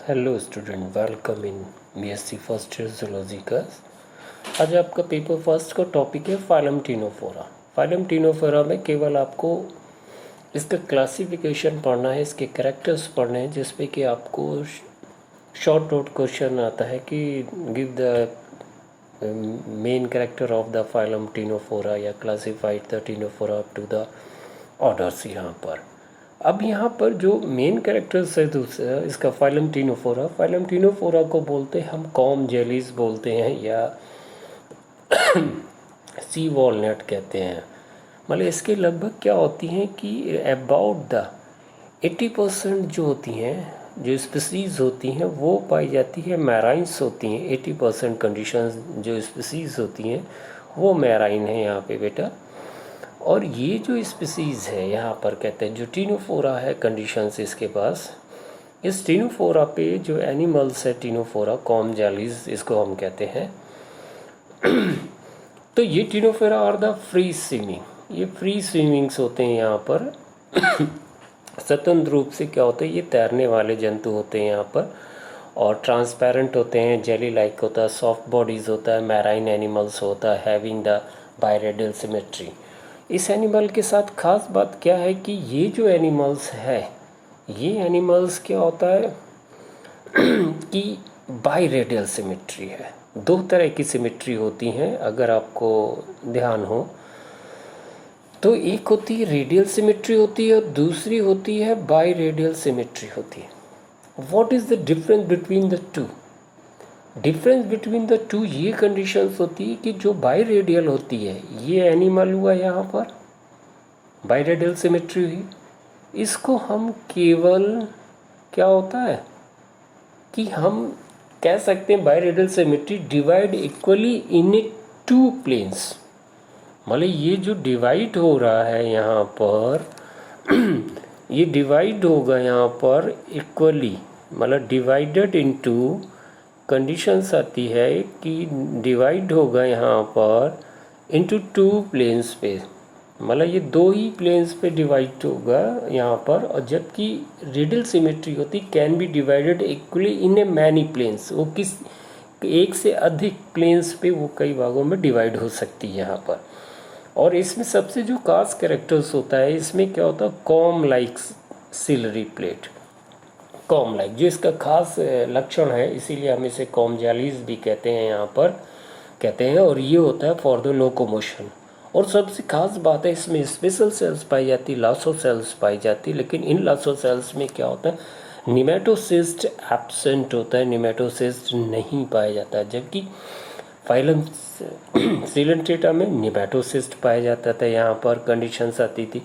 Hello student, welcome in BSc first year zoology का। आज आपका पेपर फर्स्ट का टॉपिक है फाइलम टिनोफोरा। फाइलम टिनोफोरा में केवल आपको इसका क्लासिफिकेशन पढ़ना है, इसके कैरेक्टर्स पढ़ने हैं, जिसपे कि आपको शॉर्ट नोट क्वेश्चन आता है कि give the main character of the phylum Ctenophora या classified the Ctenophora up to the orders. यहाँ पर अब यहाँ पर जो मेन कैरेक्टर्स है दूसरा इसका फाइलम टिनोफोरा को बोलते हैं हम कॉम जेलीज बोलते हैं या सी वॉलनट कहते हैं। मतलब इसके लगभग क्या होती हैं कि अबाउट द 80% जो होती हैं, जो स्पीसीज़ होती हैं वो पाई जाती है मैराइन्स होती हैं। 80% कंडीशंस जो स्पीसीज़ होती हैं वो मैराइन है यहाँ पे बेटा। और ये जो स्पीसीज़ है यहाँ पर कहते हैं जो टिनोफोरा है कंडीशंस इसके पास, इस टिनोफोरा पे जो एनिमल्स है टिनोफोरा कॉम जेलीज इसको हम कहते हैं। तो ये टिनोफोरा और द फ्री स्विमिंग, ये फ्री स्विमिंग्स होते हैं यहाँ पर। स्वतंत्र रूप से क्या होते हैं, ये तैरने वाले जंतु होते हैं यहाँ पर और ट्रांसपेरेंट होते हैं, जेली लाइक होता है, सॉफ्ट बॉडीज़ होता है, मैराइन एनिमल्स होता है, हैविंग द बायरेडियल सिमेट्री। इस एनिमल के साथ खास बात क्या है कि ये जो एनिमल्स है, ये एनिमल्स क्या होता है कि बायरेडियल सिमेट्री है। दो तरह की सिमेट्री होती हैं अगर आपको ध्यान हो तो, एक होती है रेडियल सिमेट्री होती है और दूसरी होती है बायरेडियल सिमेट्री होती है। What is the difference between the two? Difference between the two ये कंडीशंस होती है कि जो बायरेडियल होती है, ये एनिमल हुआ यहाँ पर बायरेडियल सिमेट्री हुई, इसको हम केवल क्या होता है कि हम कह सकते हैं biradial symmetry divide equally in a two planes. मतलब ये जो डिवाइड हो रहा है यहाँ पर ये डिवाइड होगा यहाँ पर इक्वली, मतलब डिवाइडेड इनटू कंडीशंस आती है कि डिवाइड होगा यहाँ पर इनटू टू प्लेन्स पे। मतलब ये दो ही प्लेन्स पे डिवाइड होगा यहाँ पर, और जबकि रेडियल सिमेट्री होती can be divided equally in a many planes, वो किस एक से अधिक प्लेन्स पे वो कई भागों में डिवाइड हो सकती है यहाँ पर। और इसमें सबसे जो खास कैरेक्टर्स होता है, इसमें क्या होता है comb like ciliary plate, comb like जो इसका खास लक्षण है, इसीलिए हम इसे कॉम जेलीज भी कहते हैं यहाँ पर कहते हैं। और ये होता है फॉर द लोकोमोशन। और सबसे खास बात है इसमें स्पेशल सेल्स पाई जाती, लासो सेल्स पाई जाती, लेकिन इन लासो सेल्स में क्या होता है निमेटोसिस्ट एब्सेंट होता है, निमेटोसिस्ट नहीं पाया जाता है, जबकि फाइलम सिलेंट्रेटा में निमेटोसिस्ट पाया जाता था। यहाँ पर कंडीशंस आती थी।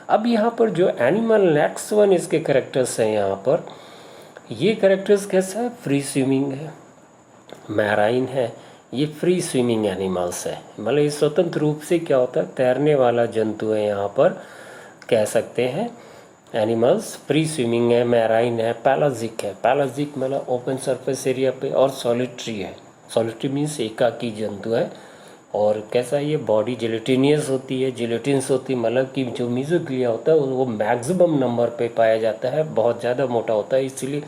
अब यहाँ पर जो एनिमल नेक्स्ट वन इसके कैरेक्टर्स हैं यहाँ पर, ये कैरेक्टर्स कैसा है, फ्री स्विमिंग है, मैराइन है, ये फ्री स्विमिंग एनिमल्स है। मतलब ये स्वतंत्र रूप से क्या होता है तैरने वाला जंतु है यहाँ पर कह सकते हैं। एनिमल्स फ्री स्विमिंग है, मैराइन है, पैलाजिक है, पैलाजिक मतलब ओपन सरफेस एरिया पे, और सॉलिटरी है, सॉलिटरी मीन्स एकाकी जंतु है। और कैसा ये बॉडी जिलेटिनियस होती है, जिलेटिन्स होती है, मतलब कि जो मीजोग्लिया होता है वो मैक्सिमम नंबर पे पाया जाता है, बहुत ज़्यादा मोटा होता है, इसीलिए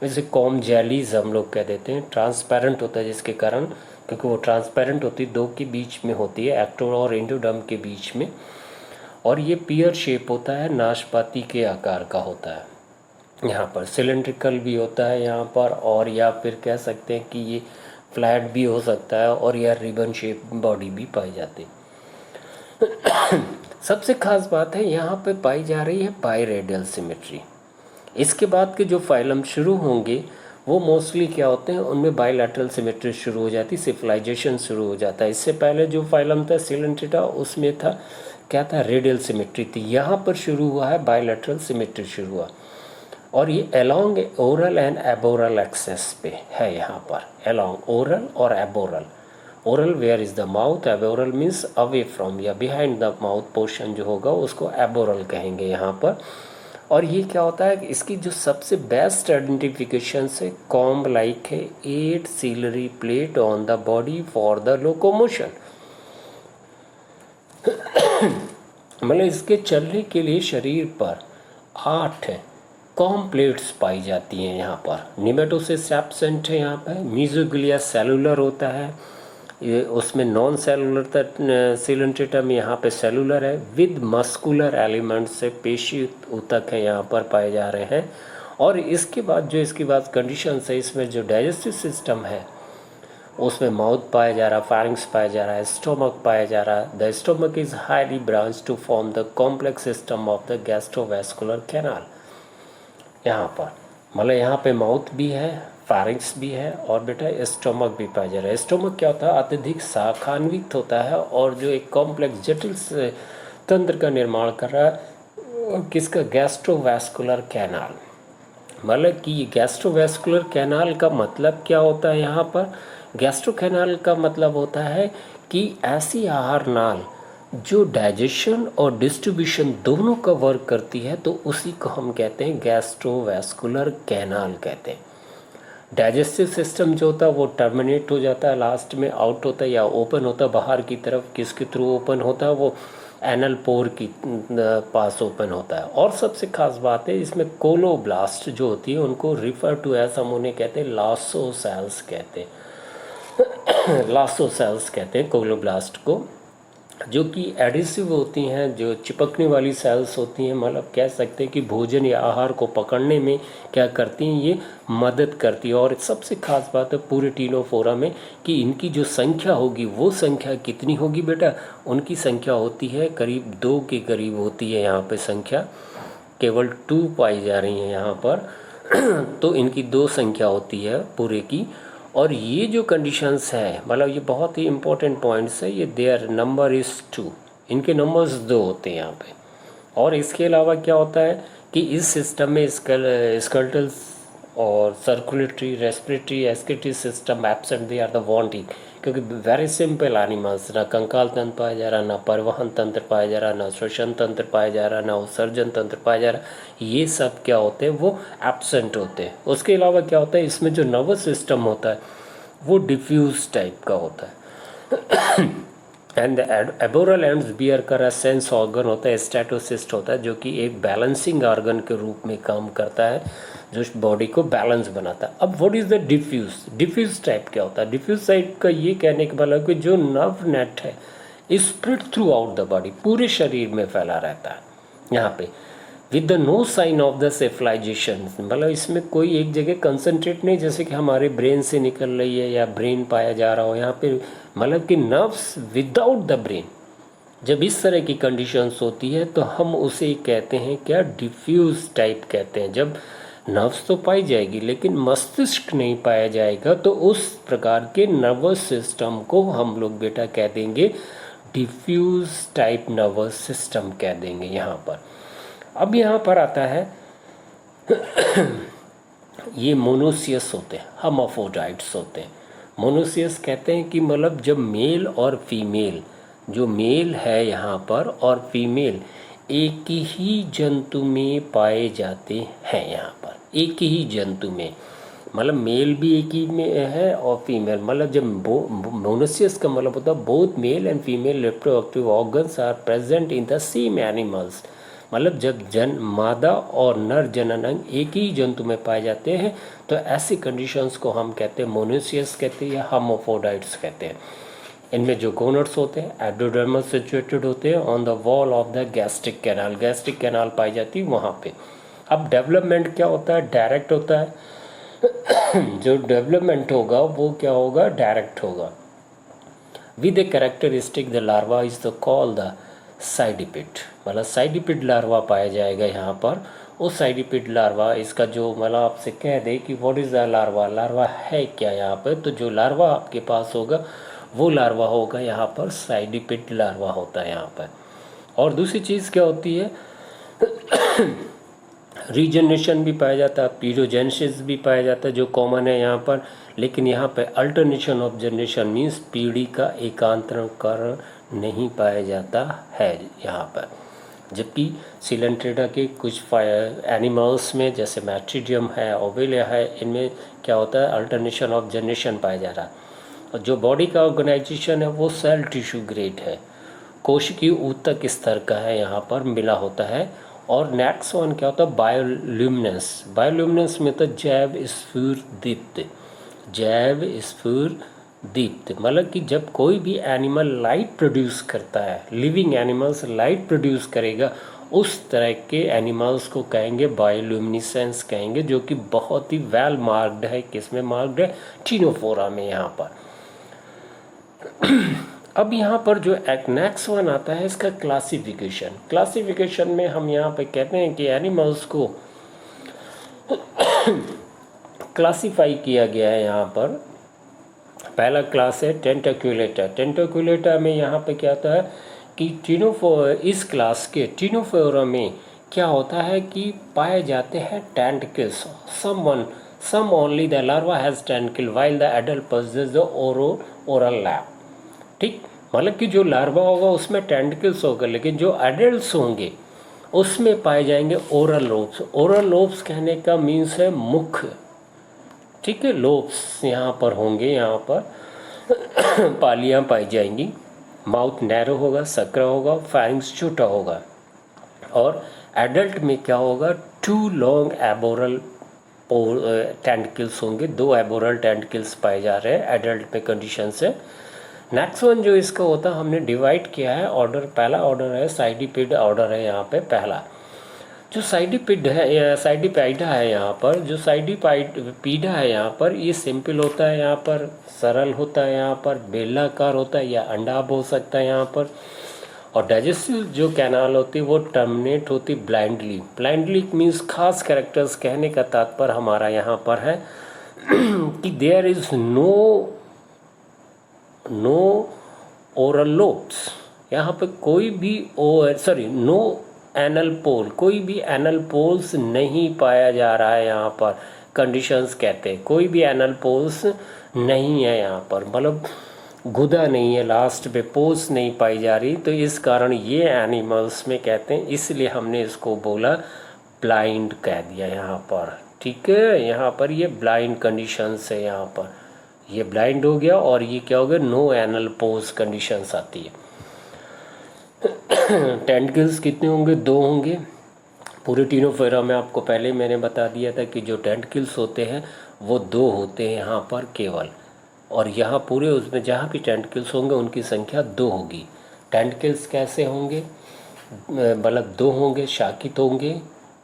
इसे कॉम जेलीज हम लोग कह देते हैं। ट्रांसपेरेंट होता है जिसके कारण, क्योंकि वो ट्रांसपेरेंट होती है, दो के बीच में होती है, एक्टो और एंडोडर्म के बीच में। और ये पियर शेप होता है, नाशपाती के आकार का होता है। यहाँ पर सिलेंड्रिकल भी होता है यहाँ पर, और या फिर कह सकते हैं कि ये फ्लैट भी हो सकता है, और या रिबन शेप बॉडी भी पाई जाती है। सबसे खास बात है यहाँ पे पाई जा रही है बायरेडियल सिमेट्री। इसके बाद के जो फाइलम शुरू होंगे वो मोस्टली क्या होते हैं, उनमें बायलैटरल सिमेट्री शुरू हो जाती, सिविलाइजेशन शुरू हो जाता है। इससे पहले जो फाइलम था सिलेंट्रेटा, उसमें था क्या था, रेडियल सिमेट्री थी। यहाँ पर शुरू हुआ है बायलैटरल सिमेट्री शुरू हुआ, और ये along oral and aboral axes पे है यहाँ पर, अलोंग ओरल और aboral. Oral where is the mouth, aboral means away from या बिहाइंड द माउथ पोर्शन जो होगा उसको एबोरल कहेंगे यहाँ पर। और ये क्या होता है, इसकी जो सबसे बेस्ट आइडेंटिफिकेशन है कॉम्ब लाइक है, 8 ciliary plate on the body for the locomotion. मतलब इसके चलने के लिए शरीर पर 8 कॉम्प्लेट्स पाई जाती हैं यहाँ पर। निमेटोसिस एब्सेंट है यहाँ पर। मीजोग्लिया सेलुलर होता है, ये उसमें नॉन सेलुलर तक सिलेंट्रेटम, यहाँ पे सेलुलर है विद मस्कुलर एलिमेंट से पेशी ऊतक है यहाँ पर पाए जा रहे हैं। और इसके बाद कंडीशन है, इसमें जो डाइजेस्टिव सिस्टम है उसमें माउथ पाया जा रहा, फैरिंग्स पाया जा रहा है, स्टोमक पाया जा रहा है। The stomach is highly branch to form the complex system of the gastrovascular canal. यहाँ पर मतलब यहाँ पे माउथ भी है, फैरिंग्स भी है और बेटा स्टोमक भी पाया जा रहा है। स्टोमक क्या होता है, अत्यधिक शाखान्वित होता है और जो एक कॉम्प्लेक्स जटिल तंत्र का निर्माण कर रहा है, किसका, गैस्ट्रोवैस्कुलर कैनाल। मतलब कि ये गैस्ट्रोवैस्कुलर कैनाल का मतलब क्या होता है, यहाँ पर गैस्ट्रो कैनाल का मतलब होता है कि ऐसी आहार नाल जो डाइजेशन और डिस्ट्रीब्यूशन दोनों का वर्क करती है, तो उसी को हम कहते हैं गैस्ट्रोवैस्कुलर कैनाल कहते हैं। डाइजेस्टिव सिस्टम जो होता है वो टर्मिनेट हो जाता है, लास्ट में आउट होता है या ओपन होता है बाहर की तरफ। किसके थ्रू ओपन होता है, वो एनल पोर की पास ओपन होता है। और सबसे खास बात है इसमें कोलोब्लास्ट जो होती है उनको रिफर टू एज, हम उन्हें कहते हैं लासो सेल्स कहते हैं। लासो सेल्स कहते हैं कोलोब्लास्ट को, जो कि एडिसिव होती हैं, जो चिपकने वाली सेल्स होती हैं। मतलब कह सकते हैं कि भोजन या आहार को पकड़ने में क्या करती हैं, ये मदद करती है। और सबसे खास बात है पूरे टीनोफोरा में कि इनकी जो संख्या होगी वो संख्या कितनी होगी बेटा, उनकी संख्या होती है करीब 2 के करीब होती है। यहाँ पे संख्या केवल 2 पाई जा रही है यहाँ पर। तो इनकी 2 संख्या होती है पूरे की। और ये जो कंडीशंस हैं, मतलब ये बहुत ही इंपॉर्टेंट पॉइंट्स है, ये देयर नंबर इज़ 2, इनके नंबर्स 2 होते हैं यहाँ पे। और इसके अलावा क्या होता है कि इस सिस्टम में स्कल्टल और circulatory, respiratory, excretory system absent, they are the wanting. क्योंकि वेरी सिंपल एनिमल्स, ना कंकाल तंत्र पाया जा रहा, ना परिवहन तंत्र पाया जा रहा, ना श्वसन तंत्र पाया जा रहा, ना उत्सर्जन तंत्र पाया जा रहा, ये सब क्या होते हैं, वो एब्सेंट होते हैं। उसके अलावा क्या होता है, इसमें जो नर्वस सिस्टम होता है वो डिफ्यूज टाइप का होता है। एंड एबोरल एंड्स बियर का सेंस ऑर्गन होता है, स्टैटोसिस्ट होता है, जो कि एक बैलेंसिंग ऑर्गन के रूप में काम करता है, जो बॉडी को बैलेंस बनाता है। अब what is the diffuse type क्या होता है, डिफ्यूज टाइप का ये कहने के मतलब कि जो नर्व नेट है spread throughout the body, पूरे शरीर में फैला रहता है यहाँ पे, with the no sign of the cephalization. मतलब इसमें कोई एक जगह कंसंट्रेट नहीं, जैसे कि हमारे ब्रेन से निकल रही है या ब्रेन पाया जा रहा हो यहाँ पे, मतलब कि नर्व्स विदाउट द ब्रेन। जब इस तरह की कंडीशंस होती है तो हम उसे कहते हैं क्या, डिफ्यूज टाइप कहते हैं। जब नर्व्स तो पाई जाएगी लेकिन मस्तिष्क नहीं पाया जाएगा, तो उस प्रकार के नर्वस सिस्टम को हम लोग बेटा कह देंगे डिफ्यूज टाइप नर्वस सिस्टम कह देंगे यहाँ पर। अब यहाँ पर आता है ये मोनोसियस होते हैं, हर्माफ्रोडाइट्स होते हैं। मोनोसियस कहते हैं कि मतलब जब मेल और फीमेल, जो मेल है यहाँ पर और फीमेल एक ही जंतु में पाए जाते हैं। यहाँ पर एक ही जंतु में, मतलब मेल भी एक ही में है और फीमेल, मतलब जब मोनोसियस का मतलब होता है both male and female reproductive organs are present in the same animals. मतलब जब मादा और नर जनन अंग एक ही जंतु में पाए जाते हैं तो ऐसी कंडीशंस को हम कहते हैं मोनोसियस कहते हैं या हर्माफ्रोडाइट्स कहते हैं। इनमें जो गोनड्स होते हैं एंडोडर्मल सिचुएटेड होते हैं on the wall of the gastric canal, gastric canal पाई जाती है वहाँ पे। अब डेवलपमेंट क्या होता है, डायरेक्ट होता है। जो डेवलपमेंट होगा वो क्या होगा, डायरेक्ट होगा। With a characteristic the larva is the call the cydippid, मतलब साइडिपिड लार्वा पाया जाएगा यहाँ पर। उस साइडिपिड लार्वा, इसका जो मतलब आपसे कह दे कि what is the larva, larva है क्या यहाँ पर, तो जो लार्वा आपके पास होगा वो लार्वा होगा यहाँ पर साइडिपिड लार्वा होता है यहाँ पर। और दूसरी चीज़ क्या होती है, रीजनरेशन भी पाया जाता है, पीरियोजेनेसिस भी पाया जाता है जो कॉमन है यहाँ पर। लेकिन यहाँ पे अल्टरनेशन ऑफ जनरेशन मीन्स पीढ़ी का एकांतरण नहीं पाया जाता है यहाँ पर। जबकि सिलेंट्रेटा के कुछ एनिमल्स में जैसे मैट्रीडियम है, ओवेलिया है, इनमें क्या होता है अल्टरनेशन ऑफ जनरेशन पाया जा रहा है। और जो बॉडी का ऑर्गेनाइजेशन है वो सेल टिश्यू ग्रेड है, कोशिकीय ऊतक स्तर का है यहाँ पर मिला होता है। और नेक्स्ट वन क्या होता है, बायोल्यूमिनेंस। बायोल्यूमिनेंस में तो जैव स्फुरदीप्त, जैव स्फुरदीप्त मतलब कि जब कोई भी एनिमल लाइट प्रोड्यूस करता है, लिविंग एनिमल्स लाइट प्रोड्यूस करेगा, उस तरह के एनिमल्स को कहेंगे बायोल्यूमिनेसेंस कहेंगे, जो कि बहुत ही वेल मार्क्ड है। किस में मार्क्ड है, टिनोफोरा में यहाँ पर। अब यहाँ पर जो एक नेक्स्ट वन आता है इसका क्लासिफिकेशन। क्लासिफिकेशन में हम यहाँ पे कहते हैं कि एनिमल्स को क्लासिफाई किया गया है। यहाँ पर पहला क्लास है टेंटाक्युलेटा। टेंटाक्युलेटा में यहाँ पे क्या होता है कि इस क्लास के टिनोफोरा में क्या होता है कि पाए जाते हैं tentacles. Some only the larva has tentacle while the adult possess the oral lobe. ठीक, मतलब कि जो लार्वा होगा उसमें टेंटिकल्स होगा, लेकिन जो एडल्ट्स होंगे उसमें पाए जाएंगे ओरल लोब्स। ओरल लोब्स कहने का मीन्स है मुख, ठीक है, लोब्स यहाँ पर होंगे, यहाँ पर पालियाँ पाई जाएंगी। माउथ नैरो होगा, सकरा होगा, फैरिंग्स छोटा होगा। और एडल्ट में क्या होगा, 2 लॉन्ग एबोरल टेंटिकल्स होंगे, 2 एबोरल टेंटिकल्स पाए जा रहे हैं एडल्ट में कंडीशन से। नेक्स्ट वन जो इसका होता है हमने डिवाइड किया है ऑर्डर। पहला ऑर्डर है साइडिपिड ऑर्डर है यहाँ पे। पहला जो साइडिपिड है, साइडिपाइडा है यहाँ पर, जो साइडिपीडा है यहाँ पर, ये सिंपल होता है, यहाँ पर सरल होता है, यहाँ पर बेलाकार होता है या अंडाभ हो सकता है यहाँ पर। और डाइजेस्टिव जो कैनाल होती है वो टर्मिनेट होती ब्लाइंडली। ब्लाइंडली मीन्स खास कैरेक्टर्स कहने का तात्पर्य हमारा यहाँ पर है कि there is no oral lobes. यहाँ पे कोई भी नो एनल पोल, कोई भी एनल पोल्स नहीं पाया जा रहा है यहाँ पर। कंडीशंस कहते हैं कोई भी एनल पोल्स नहीं है यहाँ पर, मतलब गुदा नहीं है, लास्ट पे पोल्स नहीं पाई जा रही। तो इस कारण ये एनिमल्स में कहते हैं, इसलिए हमने इसको बोला ब्लाइंड कह दिया यहाँ पर। ठीक है, यहाँ पर ये ब्लाइंड कंडीशंस है, यहाँ पर ये ब्लाइंड हो गया और ये क्या हो गया, नो एनल पोल्स कंडीशंस आती है। टेंटिकल्स कितने होंगे, 2 होंगे। पूरे टिनोफोरा में आपको पहले मैंने बता दिया था कि जो टेंटिकल्स होते हैं वो 2 होते हैं यहाँ पर केवल, और यहाँ पूरे उसमें जहाँ भी टेंटिकल्स होंगे उनकी संख्या 2 होगी। टेंटिकल्स कैसे होंगे, मतलब 2 होंगे, शाकित होंगे,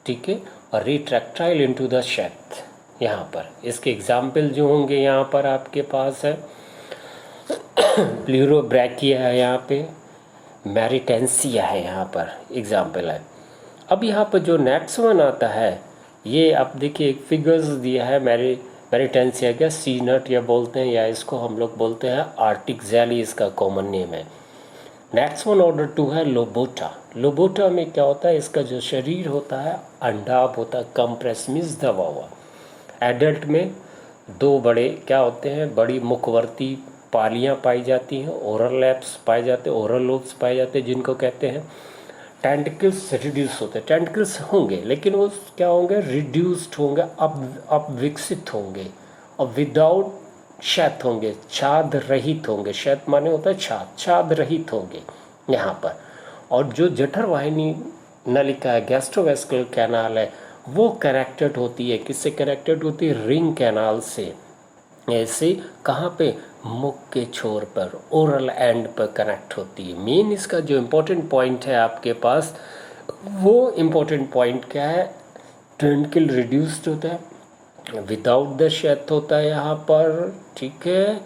ठीक है, और रिट्रैक्टाइल इनटू द शेथ। यहाँ पर इसके एग्जाम्पल जो होंगे यहाँ पर आपके पास है प्लूरोब्रैकिया है, यहाँ पे मैरिटेंसिया है, यहाँ पर एग्जाम्पल है। अब यहाँ पर जो नेक्स्ट वन आता है, ये आप देखिए एक फिगर्स दिया है मैरिटेंसिया का, सी नट या बोलते हैं, या इसको हम लोग बोलते हैं आर्टिक जैली, इसका कॉमन नेम है। नेक्स्ट वन ऑर्डर 2 है लोबोटा। लोबोटा में क्या होता है, इसका जो शरीर होता है अंडाभ होता है, कंप्रेस मीन्स दबा हुआ। एडल्ट में 2 बड़े क्या होते हैं, बड़ी मुखवर्ती पालियाँ पाई जाती हैं, ओरल लैब्स पाए जाते हैं, ओरल लोब्स पाए जाते हैं, जिनको कहते हैं टेंटिकल्स रिड्यूस होते हैं। टेंटिकल्स होंगे लेकिन वो क्या होंगे, रिड्यूस्ड होंगे, अब विकसित होंगे, और विदाउट शेथ होंगे, छाद रहित होंगे। शेथ माने होता है छाद, छाद रहित होंगे यहाँ पर। और जो जठर वाहिनी नलिका है, गैस्ट्रोवेस्कुलर कैनाल है, वो कनेक्टेड होती है, किससे कनेक्टेड होती है, रिंग कैनाल से। ऐसे कहाँ पे, मुख के छोर पर, ओरल एंड पर कनेक्ट होती है। मेन इसका जो इम्पोर्टेंट पॉइंट है आपके पास, वो इम्पोर्टेंट पॉइंट क्या है, टेंटिकल रिड्यूस्ड होता है, विदाउट द शेथ होता है यहाँ पर, ठीक है।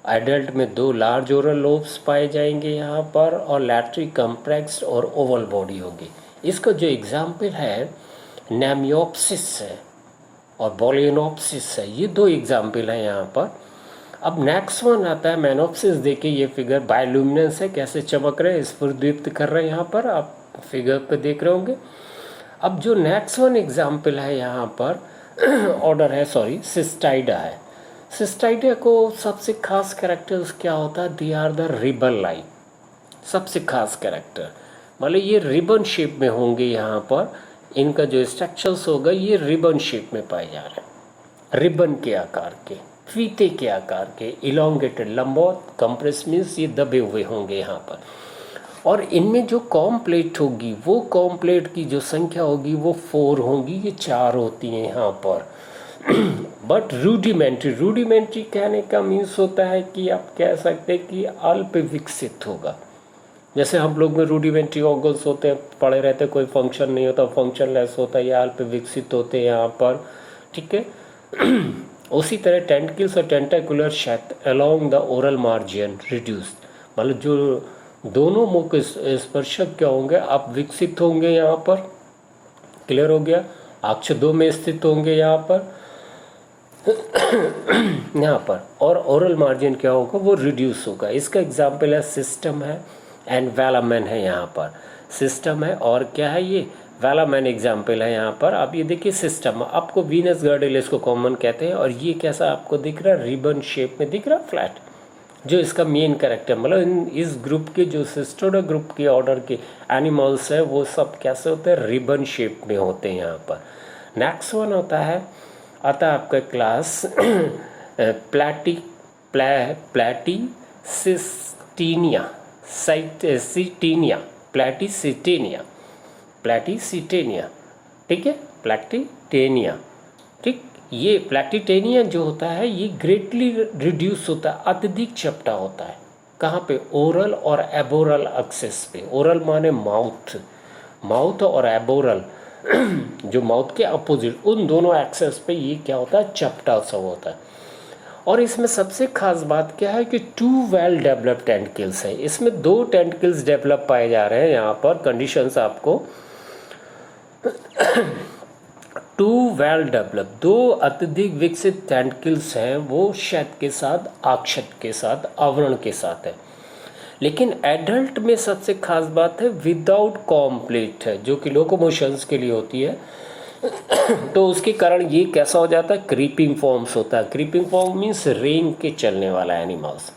एडल्ट में 2 लार्ज ओरल लोब्स पाए जाएंगे यहाँ पर, और लैटरी कंप्रेक्स्ड और ओवल बॉडी होगी। इसका जो एग्जाम्पल है नेमियोप्सिस है और बोलेनोप्सिस है, ये 2 एग्जाम्पल हैं यहाँ पर। अब नेक्स्ट वन आता है मैनोप्सिस। देखिए ये फिगर बायोल्यूमिनेंस है, कैसे चमक रहे हैं, स्फुरदीप्त कर रहे हैं, यहाँ पर आप फिगर पे देख रहे होंगे। अब जो नेक्स्ट वन एग्जाम्पल है यहाँ पर ऑर्डर है सिस्टाइडा है। सिस्टाइडा को सबसे खास कैरेक्टर्स क्या होता है, they are the ribbon like, सबसे खास कैरेक्टर, मतलब ये रिबन शेप में होंगे यहाँ पर। इनका जो स्ट्रक्चर्स होगा ये रिबन शेप में पाए जा रहे हैं, रिबन के आकार के, फीते के आकार के, इलोंगेटेड, लंबवत, कंप्रेस मीन्स ये दबे हुए होंगे यहाँ पर। और इनमें जो कॉम्प्लेट होगी, वो कॉम्प्लेट की जो संख्या होगी वो 4 होगी, ये 4 होती हैं यहाँ पर। बट रूडिमेंट्री कहने का मीन्स होता है कि आप कह सकते हैं कि अल्प विकसित होगा। जैसे हम लोग में रूडिमेंट्री ऑर्गन्स होते हैं, पड़े रहते, कोई फंक्शन नहीं होता, फंक्शनलेस होता है, या अल्प विकसित होते हैं यहाँ पर, ठीक है। उसी तरह टेंटिकल्स और tentacular sheath along the oral margin reduced, मतलब जो दोनों मुख स्पर्शक क्या होंगे, आप विकसित होंगे यहाँ पर, क्लियर हो गया। अक्ष 2 में स्थित होंगे यहाँ पर यहाँ पर, और ओरल मार्जिन क्या होगा, वो रिड्यूस होगा। इसका एग्जाम्पल है सिस्टम है एंड वेलामेन है यहाँ पर। सिस्टम है और क्या है, ये वेलामेन एग्जाम्पल है यहाँ पर। अब ये देखिए सिस्टम, आपको वीनस गर्डल इसको कॉमन कहते हैं, और ये कैसा आपको दिख रहा है, रिबन शेप में दिख रहा है, फ्लैट, जो इसका मेन कैरेक्टर, मतलब इस ग्रुप के जो सिस्टोडा ग्रुप के ऑर्डर के एनिमल्स है वो सब कैसे होते हैं, रिबन शेप में होते हैं यहाँ पर। नेक्स्ट वन होता है आपका क्लास प्लैटिसिटेनिया, ठीक है, प्लैटिटेनिया, ठीक। ये प्लैटिटेनिया जो होता है ये ग्रेटली रिड्यूस होता है, अत्यधिक चपटा होता है। कहाँ पे, ओरल और एबोरल एक्सेस पे। ओरल माने माउथ और एबोरल जो माउथ के अपोजिट, उन दोनों एक्सेस पे ये क्या होता है, चपटा सा होता है। और इसमें सबसे खास बात क्या है कि 2 वेल डेवलप्ड टेंटिकल्स हैं। इसमें 2 टेंटिकल्स डेवलप पाए जा रहे हैं यहाँ पर। कंडीशंस आपको 2 वेल डेवलप, 2 अत्यधिक विकसित टेंटिकल्स हैं, वो शेथ के साथ, अक्षत के साथ, आवरण के साथ है। लेकिन एडल्ट में सबसे खास बात है विदाउट कॉम्प्लीट है, जो कि लोकोमोशंस के लिए होती है। तो उसके कारण ये कैसा हो जाता है, क्रीपिंग फॉर्म्स होता है। क्रीपिंग फॉर्म मीन्स रेंग के चलने वाला एनिमल्स,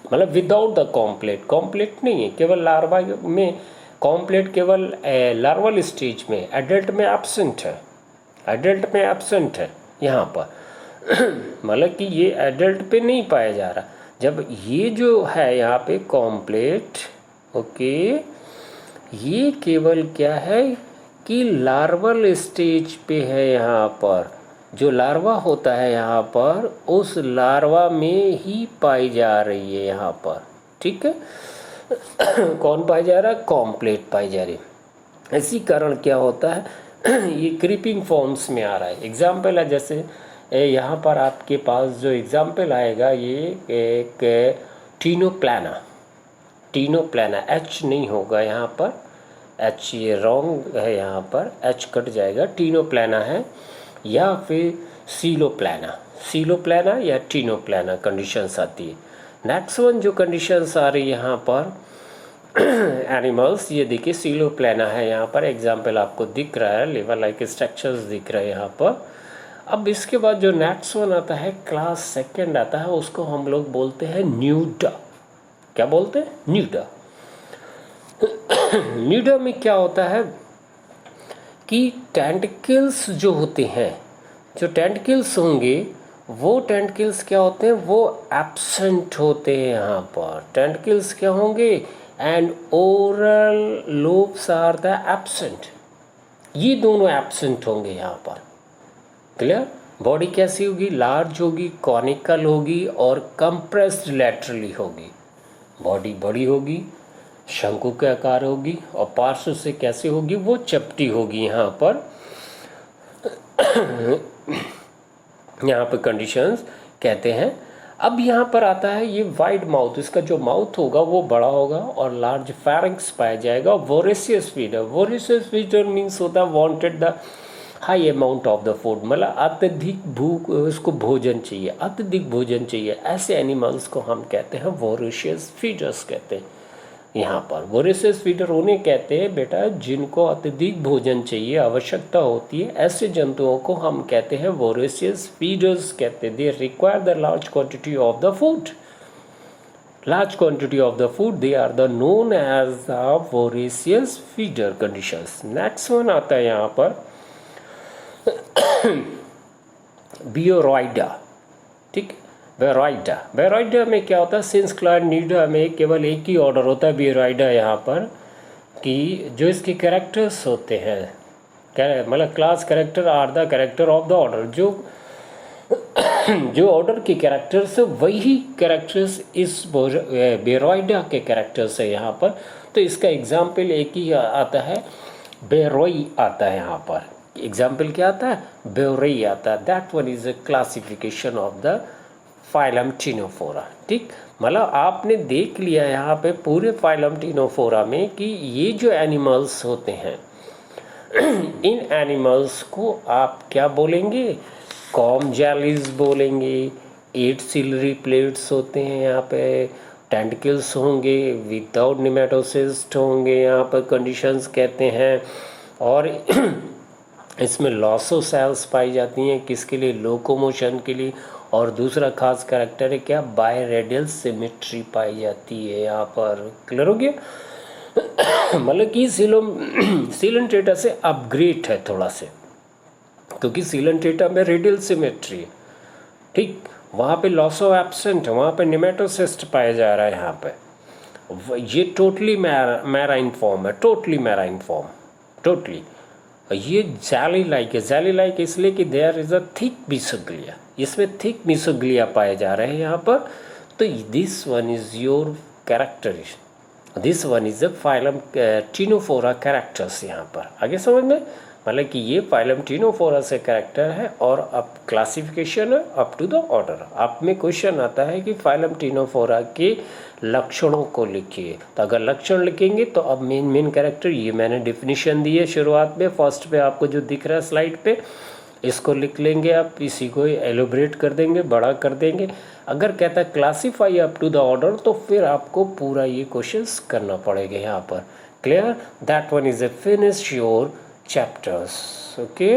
मतलब विदाउट द कॉम्प्लेट नहीं है, केवल लार्वा में कॉम्प्लेट, केवल लार्वल स्टेज में, एडल्ट में एब्सेंट है यहाँ पर। मतलब कि ये एडल्ट पे नहीं पाया जा रहा। जब ये जो है यहाँ पे कॉम्प्लेट, ओके, ये केवल क्या है कि लार्वल स्टेज पे है यहाँ पर। जो लार्वा होता है यहाँ पर, उस लार्वा में ही पाई जा रही है यहाँ पर, ठीक है। कौन पाई जा रहा है, कॉम्प्लेट पाई जा रही है। इसी कारण क्या होता है ये क्रीपिंग फॉर्म्स में आ रहा है। एग्जाम्पल है, जैसे यहाँ पर आपके पास जो एग्जाम्पल आएगा, ये एक टीनोप्लाना, एच नहीं होगा यहाँ पर, एच ये रॉन्ग है, यहाँ पर एच कट जाएगा, टीनोप्लाना है, या फिर सीलोप्लाना या टीनोप्लाना कंडीशंस आती है। नेक्स्ट वन जो कंडीशंस आ रही है यहाँ पर एनिमल्स, ये देखिए सीलोप्लाना है यहाँ पर, एग्जाम्पल आपको दिख रहा है, लेवर लाइक स्ट्रक्चर्स दिख रहे हैं यहाँ पर। अब इसके बाद जो नेक्स्ट वन आता है, क्लास सेकंड आता है, उसको हम लोग बोलते हैं न्यूडा। क्या बोलते हैं, न्यूडा। न्यूडा में क्या होता है कि टेंटिकल्स जो होते हैं, जो टेंटिकल्स होंगे, वो टेंटिकल्स क्या होते हैं, वो एब्सेंट होते हैं यहाँ पर। टेंटिकल्स क्या होंगे, and oral lobes are the absent, ये दोनों एब्सेंट होंगे यहाँ पर, क्लियर। बॉडी कैसी होगी, लार्ज होगी, कॉनिकल होगी और कंप्रेस्ड लैटरली होगी। बॉडी बड़ी होगी, शंकु के आकार होगी, और पार्श्व से कैसे होगी, वो चपटी होगी यहाँ पर। यहाँ पर कंडीशंस कहते हैं। अब यहाँ पर आता है ये वाइड माउथ, इसका जो माउथ होगा वो बड़ा होगा और लार्ज फेरिंक्स पाया जाएगा। वोरेशियस फीडर मीन्स होता है wanted the high amount of the food, मतलब अत्यधिक भूख, उसको भोजन चाहिए, अत्यधिक भोजन चाहिए। ऐसे एनिमल्स को हम कहते हैं वोरेशियस फीडर्स कहते हैं। यहाँ पर वोरेशियस फीडर उन्हें कहते हैं बेटा जिनको अत्यधिक भोजन चाहिए, आवश्यकता होती है। ऐसे जंतुओं को हम कहते हैं वोरेशियस फीडर्स कहते हैं। They require the large quantity of the food, they are the known as the voracious feeder conditions. Next one आता है यहाँ पर बियोरॉइडा, ठीक। बेरॉइडा में क्या होता है, सिंस क्लानिडा में केवल एक ही ऑर्डर होता है बेरॉइडा यहाँ पर, कि जो इसके कैरेक्टर्स होते हैं, मतलब class character are the character of the order, जो ऑर्डर के कैरेक्टर्स है वही कैरेक्टर्स इस बेरॉइडा के कैरेक्टर्स है यहाँ पर। तो इसका एग्जाम्पल एक ही आता है, बेरोई आता है यहाँ पर। एग्जाम्पल क्या आता है, बेरोई आता है। That one is a classification of the phylum Ctenophora. ठीक, मतलब आपने देख लिया यहाँ पे पूरे फाइलम टिनोफोरा में कि ये जो एनिमल्स होते हैं इन एनिमल्स को आप क्या बोलेंगे, कॉम जेलीज बोलेंगे। 8 सिलरी प्लेट्स होते हैं यहाँ पे, टेंटिकल्स होंगे, विदाउट निमेटोसिस्ट होंगे यहाँ पर कंडीशंस कहते हैं। और इसमें लॉसोसेल्स पाई जाती हैं, किसके लिए, लोकोमोशन के लिए। और दूसरा खास कैरेक्टर है क्या, बायरेडियल सिमेट्री पाई जाती है यहाँ पर। क्लियर हो गया? मतलब कि सीलेंट्रेटा से अपग्रेड है थोड़ा से, क्योंकि सीलेंट्रेटा में रेडियल सिमेट्री है। ठीक, वहाँ पे लॉसो एब्सेंट है, वहाँ पे निमेटोसिस्ट पाया जा रहा है यहाँ पे। ये टोटली मैराइन फॉर्म है, टोटली मैराइन फॉर्म, टोटली। ये जैली लाइक है, जैली लाइक इसलिए कि देयर इज अ थिक मिसोग्लिया, इसमें थिक मिसोग्लिया पाए जा रहे हैं यहाँ पर। तो this one is your characteristic, this one is the phylum Ctenophora characters यहाँ पर। आगे समझ में, मतलब कि ये फाइलम टिनोफोरा से कैरेक्टर है और अब क्लासिफिकेशन है अप टू द ऑर्डर। आप में क्वेश्चन आता है कि फाइलम टिनोफोरा के लक्षणों को लिखिए, तो अगर लक्षण लिखेंगे तो अब मेन कैरेक्टर, ये मैंने डिफिनीशन दी है शुरुआत में, फर्स्ट पे आपको जो दिख रहा है स्लाइड पे, इसको लिख लेंगे आप, इसी को एलोब्रेट कर देंगे, बड़ा कर देंगे। अगर कहता है classify up to the order, तो फिर आपको पूरा ये क्वेश्चंस करना पड़ेगा यहाँ पर। Clear? That one is a finish your chapters. Okay.